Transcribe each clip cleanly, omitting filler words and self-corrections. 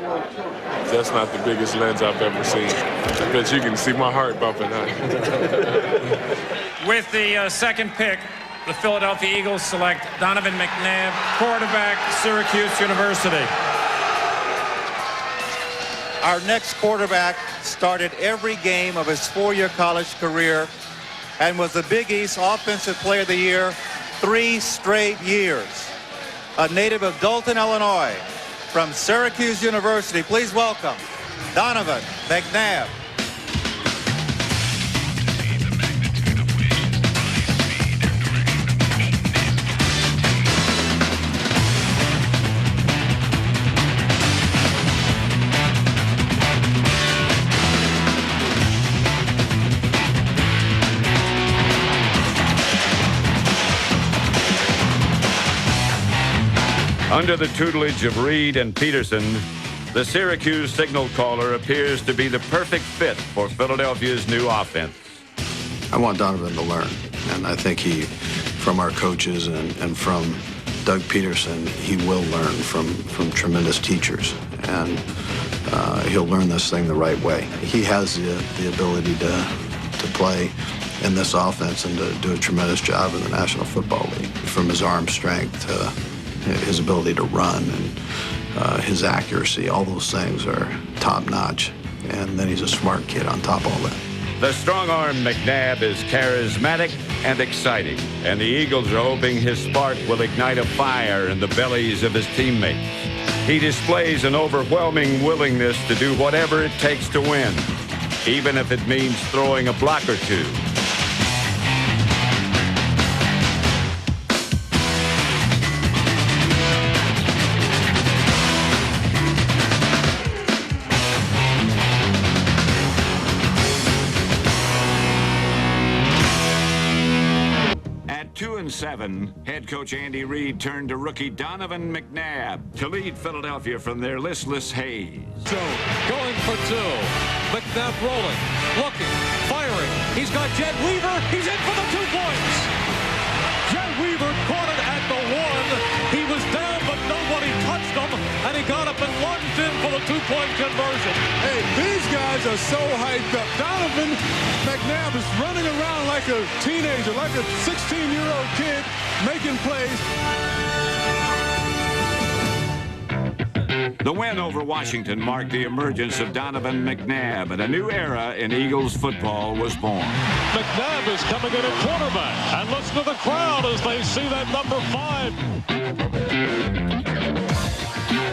That's not the biggest lens I've ever seen. I bet you can see my heart bumping. With the second pick, the Philadelphia Eagles select Donovan McNabb, quarterback, Syracuse University. Our next quarterback started every game of his four-year college career and was the Big East Offensive Player of the Year 3 straight years. A native of Dalton, Illinois, from Syracuse University, please welcome Donovan McNabb. Under the tutelage of Reed and Peterson, the Syracuse signal caller appears to be the perfect fit for Philadelphia's new offense. I want Donovan to learn, and I think he, from our coaches and from Doug Peterson, he will learn from tremendous teachers, and he'll learn this thing the right way. He has the ability to play in this offense and to do a tremendous job in the National Football League, from his arm strength to his ability to run and his accuracy. All those things are top-notch, and then he's a smart kid on top of all that. The strong-arm McNabb is charismatic and exciting, and the Eagles are hoping his spark will ignite a fire in the bellies of his teammates. He displays an overwhelming willingness to do whatever it takes to win, even if it means throwing a block or two. At 2-7, head coach Andy Reid turned to rookie Donovan McNabb to lead Philadelphia from their listless haze. Zone, going for two. McNabb rolling, looking, firing. He's got Jed Weaver. He's in for the 2 points. Jed Weaver caught it at the 1. He was down, but nobody touched him, and he got up and lunged in for the 2-point conversion. Hey, these guys are so hyped up. Donovan McNabb is running around like a teenager, like a 16-year-old kid, making plays. The win over Washington marked the emergence of Donovan McNabb, and a new era in Eagles football was born. McNabb is coming in at quarterback, and listen to the crowd as they see that number 5.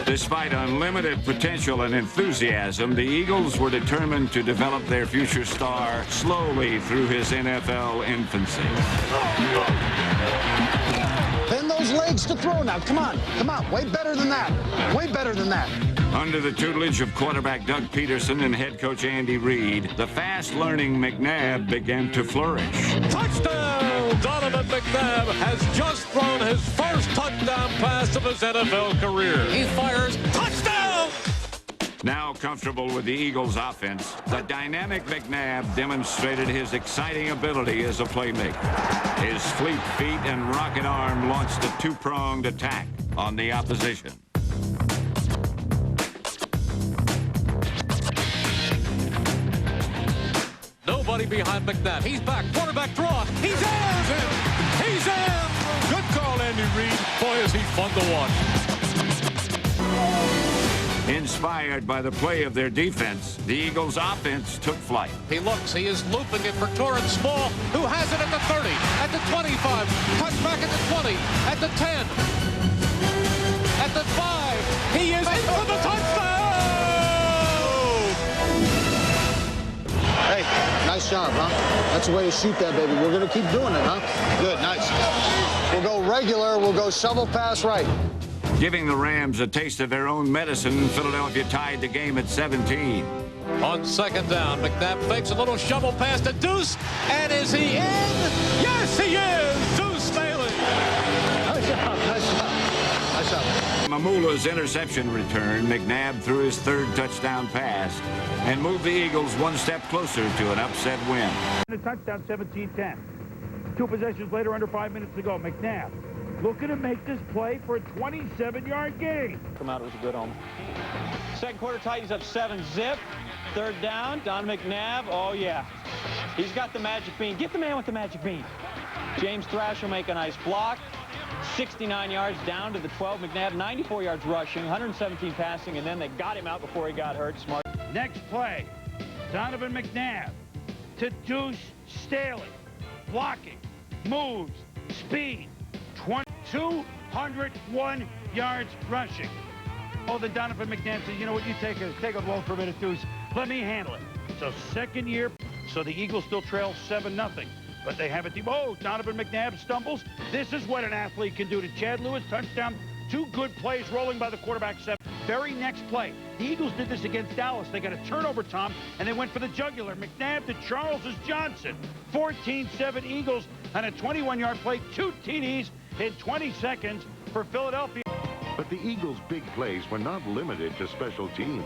Despite unlimited potential and enthusiasm, the Eagles were determined to develop their future star slowly through his NFL infancy. Bend those legs to throw now. Come on. Way better than that. Way better than that. Under the tutelage of quarterback Doug Peterson and head coach Andy Reid, the fast-learning McNabb began to flourish. Touchdown! Donovan McNabb has just thrown his first touchdown pass of his NFL career. He fires. Touchdown! Now comfortable with the Eagles' offense, the dynamic McNabb demonstrated his exciting ability as a playmaker. His fleet feet and rocket arm launched a two-pronged attack on the opposition. Nobody behind McNabb. He's back. Quarterback draw. He's in! He's in! Good call, Andy Reid. Boy, is he fun to watch. Inspired by the play of their defense, the Eagles' offense took flight. He looks. He is looping it for Torrance Small, who has it at the 30, at the 25, cuts back at the 20, at the 10, at the 5. He is in for the touchdown! Hey, nice job, huh? That's the way to shoot that, baby. We're going to keep doing it, huh? Good, nice. We'll go regular. We'll go shovel pass right. Giving the Rams a taste of their own medicine, Philadelphia tied the game at 17. On second down, McNabb fakes a little shovel pass to Deuce, and is he in? Yes, he is! Deuce Staley! Nice job, nice job. Nice job. Mamula's interception return, McNabb threw his third touchdown pass and moved the Eagles one step closer to an upset win. The touchdown, 17-10. 2 possessions later, under 5 minutes to go. McNabb looking to make this play for a 27-yard gain. Come out, it was a good home. Second quarter, Titans up 7-zip. Third down, Donovan McNabb. Oh, yeah. He's got the magic bean. Get the man with the magic bean. James Thrash will make a nice block. 69 yards down to the 12. McNabb, 94 yards rushing, 117 passing, and then they got him out before he got hurt. Smart. Next play, Donovan McNabb to Deuce Staley. Blocking, moves, speed, 201 yards rushing. Oh, then Donovan McNabb says, you know what, you take a load for a minute, Deuce. Let me handle it. So second year, so the Eagles still trail 7-0. But they have a team. Oh, Donovan McNabb stumbles. This is what an athlete can do to Chad Lewis. Touchdown. Two good plays rolling by the quarterback. Very next play. The Eagles did this against Dallas. They got a turnover, Tom, and they went for the jugular. McNabb to Charles Johnson. 14-7 Eagles on a 21-yard play. 2 TDs in 20 seconds for Philadelphia. But the Eagles' big plays were not limited to special teams.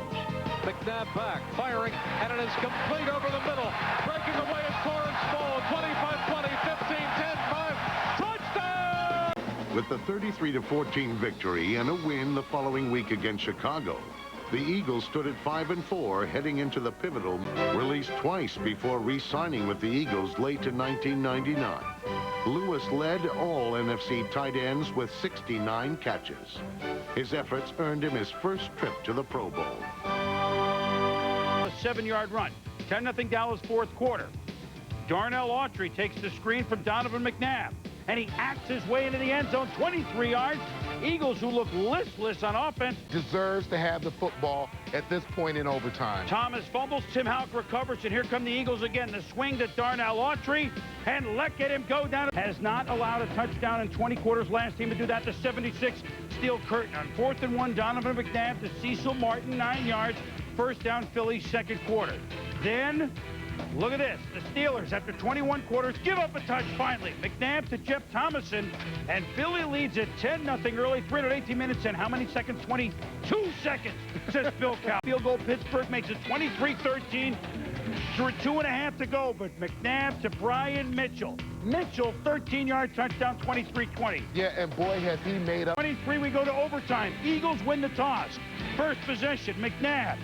McNabb back, firing, and it is complete over the middle. Breaking away is Torrance Small. 25-20, 15-10, 5. Touchdown! With the 33-14 victory and a win the following week against Chicago, the Eagles stood at 5-4 heading into the pivotal, released twice before re-signing with the Eagles late in 1999. Lewis led all NFC tight ends with 69 catches. His efforts earned him his first trip to the Pro Bowl. A 7-yard run. 10-0 Dallas fourth quarter. Darnell Autry takes the screen from Donovan McNabb, and he acts his way into the end zone, 23 yards. Eagles, who look listless on offense, deserves to have the football at this point in overtime. Thomas fumbles, Tim Houck recovers, and here come the Eagles again. The swing to Darnell Autry, and let him go down. Has not allowed a touchdown in 20 quarters. Last team to do that, the 76 Steel Curtain. On 4th and 1, Donovan McNabb to Cecil Martin, 9 yards. First down, Philly, second quarter. Then, look at this. The Steelers, after 21 quarters, give up a touch finally. McNabb to Jeff Thomason, and Philly leads at 10-0 early. 318 minutes and how many seconds? 22 seconds, says Bill Cow. Field goal, Pittsburgh makes it 23-13. 2.5 to go, but McNabb to Brian Mitchell. Mitchell, 13-yard touchdown, 23-20. Yeah, and boy, has he made up. 23, we go to overtime. Eagles win the toss. First possession, McNabb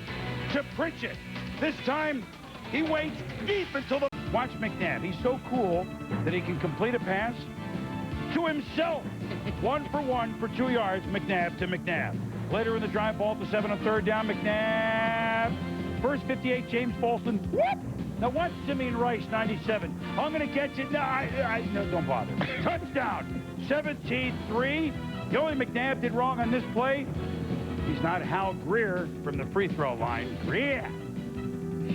to Pritchett. This time, he waits deep until the... Watch McNabb. He's so cool that he can complete a pass to himself. 1 for 1 for 2 yards, McNabb to McNabb. Later in the drive, ball to 7 on third down, McNabb. First 58, James Falston. Whoop! Now watch Simeon Rice, 97. I'm going to catch it. No, don't bother. Touchdown, 17-3. The only McNabb did wrong on this play, he's not Hal Greer from the free throw line. Greer.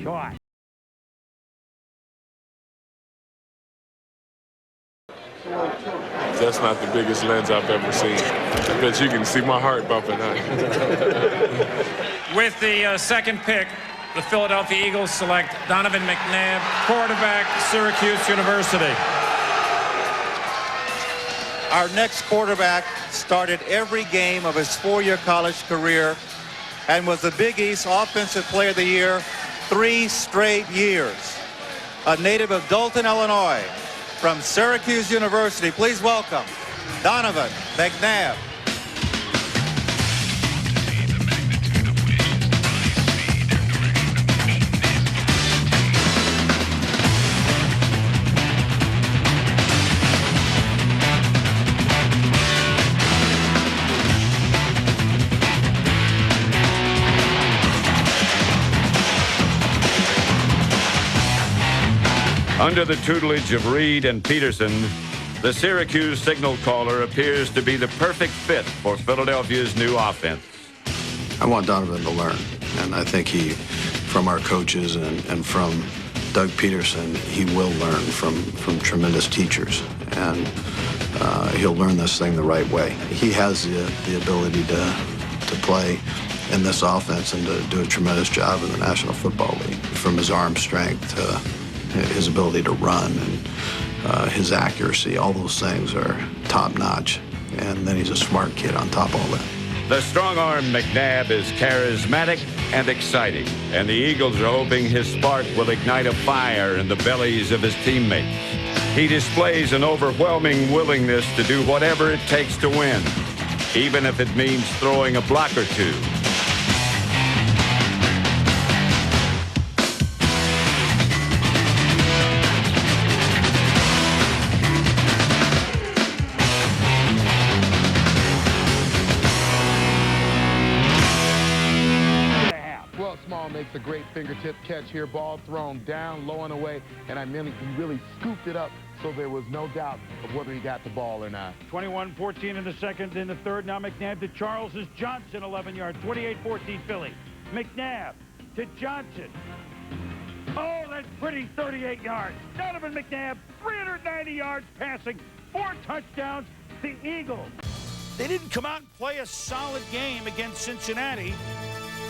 Shot. That's not the biggest lens I've ever seen. I bet you can see my heart bumping out. With the second pick, the Philadelphia Eagles select Donovan McNabb, quarterback, Syracuse University. Our next quarterback started every game of his 4-year college career and was the Big East Offensive Player of the Year 3 straight years. A native of Dalton, Illinois, from Syracuse University, please welcome Donovan McNabb. Under the tutelage of Reed and Peterson, the Syracuse signal caller appears to be the perfect fit for Philadelphia's new offense. I want Donovan to learn, and I think he, from our coaches and from Doug Peterson, he will learn from tremendous teachers, and he'll learn this thing the right way. He has the ability to play in this offense and to do a tremendous job in the National Football League, from his arm strength to his ability to run and his accuracy. All those things are top-notch, and then he's a smart kid on top of all that. The strong-arm McNabb is charismatic and exciting, and the Eagles are hoping his spark will ignite a fire in the bellies of his teammates. He displays an overwhelming willingness to do whatever it takes to win, even if it means throwing a block or two. makes a great fingertip catch here. Ball thrown down, low and away, and he really scooped it up so there was no doubt of whether he got the ball or not. 21-14 in the second. In the third, now McNabb to Charles is Johnson, 11 yards. 28-14 Philly. McNabb to Johnson. Oh, that's pretty, 38 yards. Donovan McNabb, 390 yards passing, 4 touchdowns. The Eagles. They didn't come out and play a solid game against Cincinnati.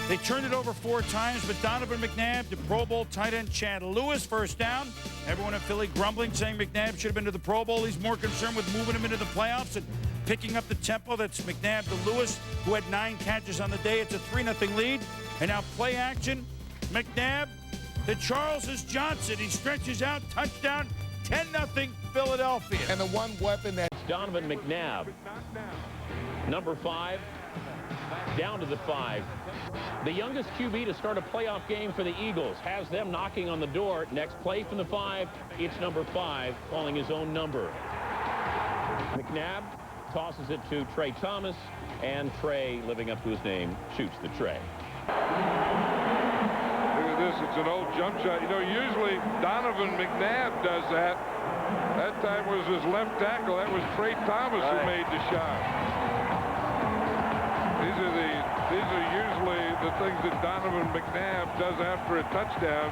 They turned it over 4 times, but Donovan McNabb to Pro Bowl tight end Chad Lewis, first down. Everyone in Philly grumbling, saying McNabb should have been to the Pro Bowl. He's more concerned with moving him into the playoffs and picking up the tempo. That's McNabb to Lewis, who had 9 catches on the day. It's a 3-0 lead. And now play action. McNabb to Charles is Johnson. He stretches out, touchdown, 10-0 Philadelphia. And the one weapon that Donovan McNabb, number 5, down to the 5. The youngest QB to start a playoff game for the Eagles has them knocking on the door. Next play from the 5, it's number 5 calling his own number. McNabb tosses it to Trey Thomas, and Trey, living up to his name, shoots the tray. Look at this. It's an old jump shot. You know, usually Donovan McNabb does that. That time was his left tackle. That was Trey Thomas who made the shot. These are usually the things that Donovan McNabb does after a touchdown.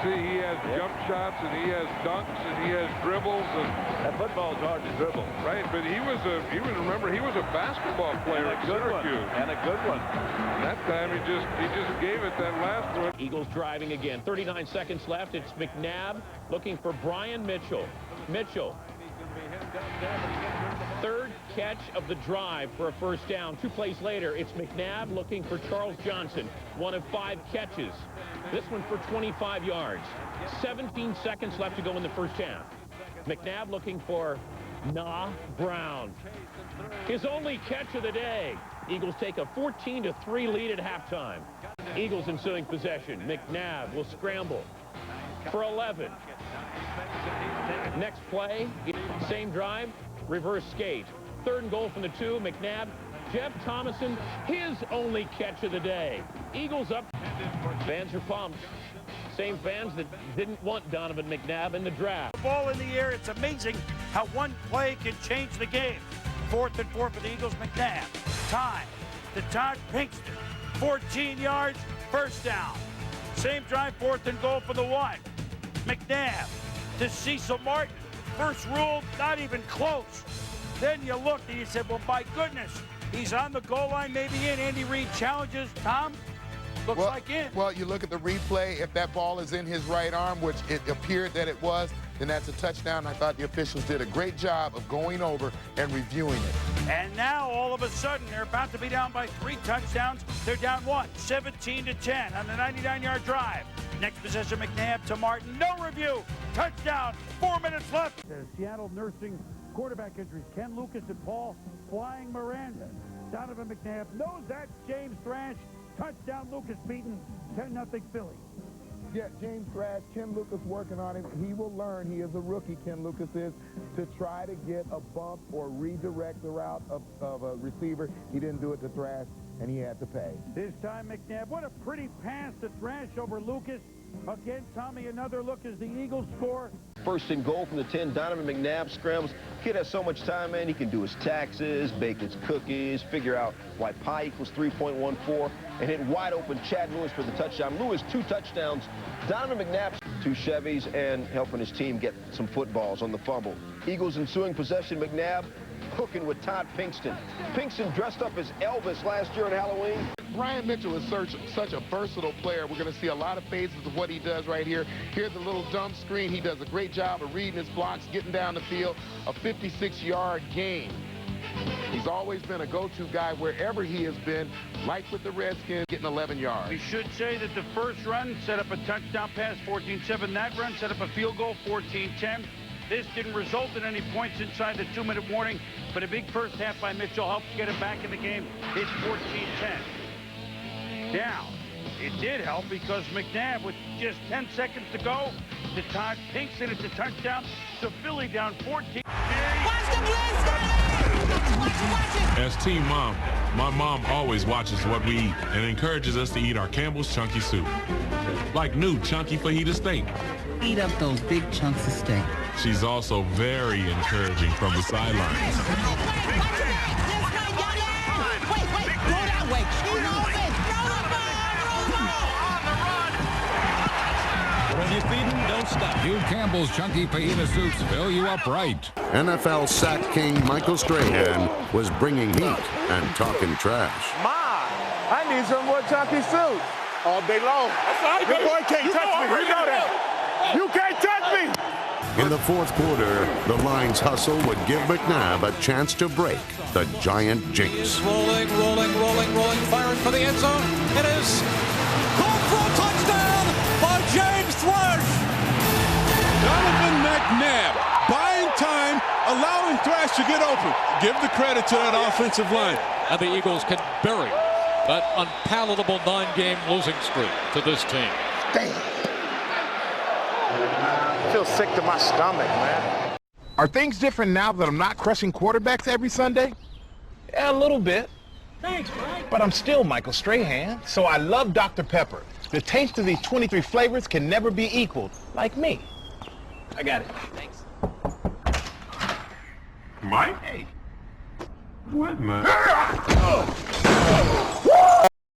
See, he has jump shots, and he has dunks, and he has dribbles. And that football's hard to dribble. Right, but remember, he was a basketball player at Syracuse. And a good one. That time he just gave it that last one. Eagles driving again. 39 seconds left. It's McNabb looking for Brian Mitchell. Mitchell. 3rd catch of the drive for a first down. 2 plays later, it's McNabb looking for Charles Johnson. 1 of 5 catches. This one for 25 yards. 17 seconds left to go in the first half. McNabb looking for Brown. His only catch of the day. Eagles take a 14-3 lead at halftime. Eagles ensuing possession. McNabb will scramble for 11. Next play, same drive, reverse skate. 3rd and goal from the 2. McNabb, Jeff Thomason, his only catch of the day. Eagles up. Fans are pumped. Same fans that didn't want Donovan McNabb in the draft. Ball in the air. It's amazing how one play can change the game. 4th and 4 for the Eagles. McNabb. Time to Todd Pinkston. 14 yards, first down. Same drive, 4th and goal for the 1. McNabb to Cecil Martin. First rule, not even close. Then you looked and you said, well, my goodness, he's on the goal line, maybe in. Andy Reid challenges. Tom, looks like in. Well, you look at the replay. If that ball is in his right arm, which it appeared that it was, then that's a touchdown. I thought the officials did a great job of going over and reviewing it. And now, all of a sudden, they're about to be down by 3 touchdowns. They're down 1, 17-10 on the 99-yard drive. Next possession, McNabb to Martin. No review. Touchdown. 4 minutes left. Seattle nursing quarterback injuries. Ken Lucas and Paul flying Miranda. Donovan McNabb knows that. James Thrash. Touchdown. Lucas beaten. 10-0 Philly. Yeah, James Thrash, Ken Lucas working on him. He will learn. He is a rookie, Ken Lucas is, to try to get a bump or redirect the route of a receiver. He didn't do it to Thrash, and he had to pay. This time, McNabb. What a pretty pass to Thrash over Lucas. Again, Tommy, another look as the Eagles score. 1st and goal from the 10. Donovan McNabb scrambles. Kid has so much time, man. He can do his taxes, bake his cookies, figure out why pi equals 3.14, and hit wide open Chad Lewis for the touchdown. Lewis, 2 touchdowns. Donovan McNabb, 2 Chevys, and helping his team get some footballs on the fumble. Eagles ensuing possession. McNabb hooking with Todd Pinkston. Pinkston dressed up as Elvis last year on Halloween. Brian Mitchell is such a versatile player. We're going to see a lot of phases of what he does right here. Here's the little dump screen. He does a great job of reading his blocks, getting down the field. A 56-yard gain. He's always been a go-to guy wherever he has been, like with the Redskins, getting 11 yards. We should say that the first run set up a touchdown pass, 14-7. That run set up a field goal, 14-10. This didn't result in any points inside the 2-minute warning, but a big first half by Mitchell helps get him back in the game. It's 14-10. Now, it did help because McNabb, with just 10 seconds to go, to Todd Pinkston, it's a touchdown. So Philly down 14. Watch the blitz, watch it! As Team Mom, My mom always watches what we eat and encourages us to eat our Campbell's Chunky Soup. Like new Chunky Fajita Steak. Eat up those big chunks of steak. She's also very encouraging from the sidelines. When you're feeding, don't stop. New Campbell's Chunky Fajita Soups fill you up right. NFL sack king Michael Strahan was bringing heat and talking trash. I need some more Chunky Soup. All day long. Your boy can't touch me. You know that. You can't touch me. In the fourth quarter, the Lions' hustle would give McNabb a chance to break the giant jinx. Rolling, firing for the end zone. It is caught for a touchdown by James Thrash. Donovan McNabb buying time, allowing Thrash to get open. Give the credit to that offensive line. And the Eagles can bury that unpalatable 9-game losing streak to this team. Damn. I feel sick to my stomach, man. Are things different now that I'm not crushing quarterbacks every Sunday? Yeah, a little bit. Thanks, Mike. But I'm still Michael Strahan, so I love Dr. Pepper. The taste of these 23 flavors can never be equaled, like me. I got it. Thanks. Mike? Hey. What, man?